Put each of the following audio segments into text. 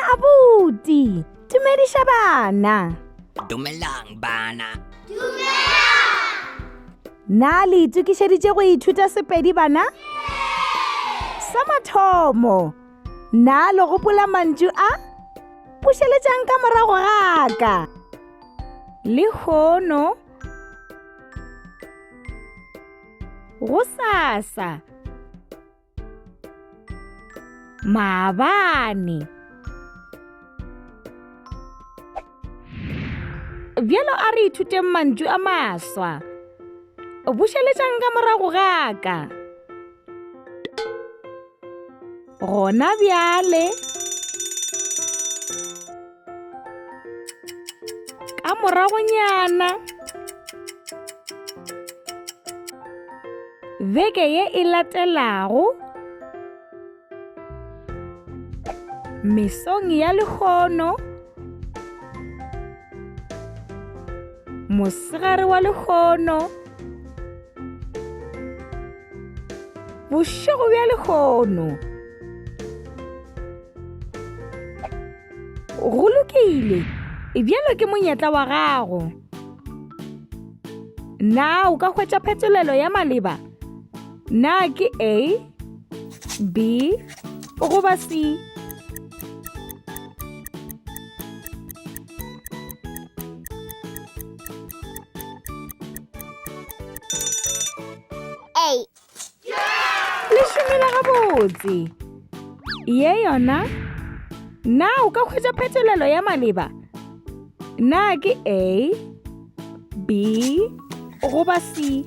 Abuti, dumedisha bana. Dumelang bana. Na le itukišeditše go ithuta Sepedi bana? Sa mathomo, na le gopola mantšu a? Pušeletšang ka morago ga ka. Lehono, go sasa, maabane. Bjalo a re ithuteng mantšu a maswa. Bušeletšang ka morago ga ka. Gona bjale, ka moragonyana, beke ye e latelago, mesong ya lehono, mosegare wa lehono, bošego bja lehono. Go lokile, bjalo ke monyetla wa gago. Na o ka hwetša phetolelo ya maleba? Na ke A, B, goba C? A. Le šomela gabotse. Ye yona, na o ka hwetša phetolelo ya maleba? Na ke A, B, goba C?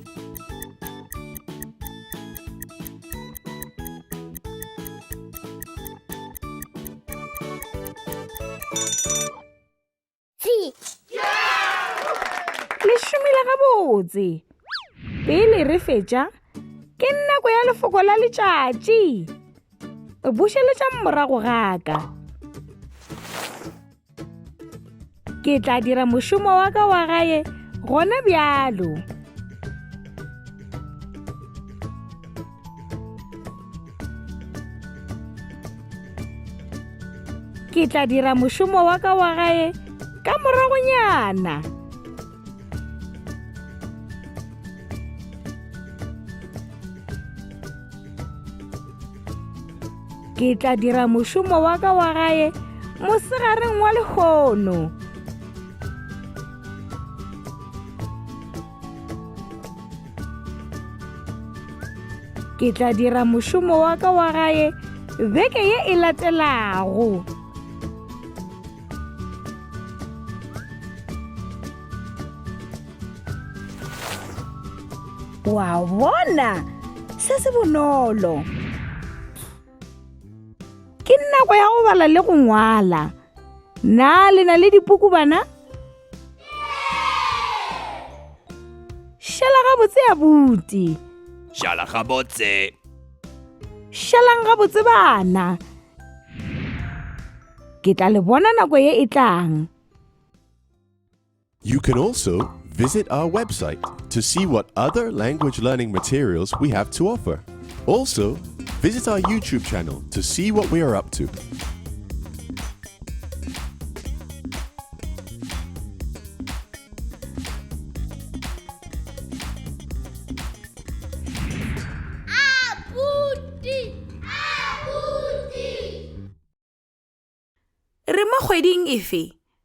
C. Le šomela gabotse. Pele re fetša, ke nako ya lefoko la letšatši. Bušeletša morago ga ka. Ke tla dira mošomo wa ka wa gae gona bjalo. Ke tla dira mošomo wa ka wa gae ka moragonyana. Ke tla dira mošomo wa ka wa gae mosegareng wa lehono. Ke tla dira mošomo wa ka wa gae beke ye e latelago. Wa bona, se se bonolo. Ke nako ya go bala le go ngwala. Na le na le dipuku bana? Šala gabotse abuti. Šala gabotse. Šalang gabotse bana. Ke tla le bona nako ye e tlang. You can also visit our website to see what other language learning materials we have to offer. Also, visit our YouTube channel to see what we are up to. Re mo kgweding efe?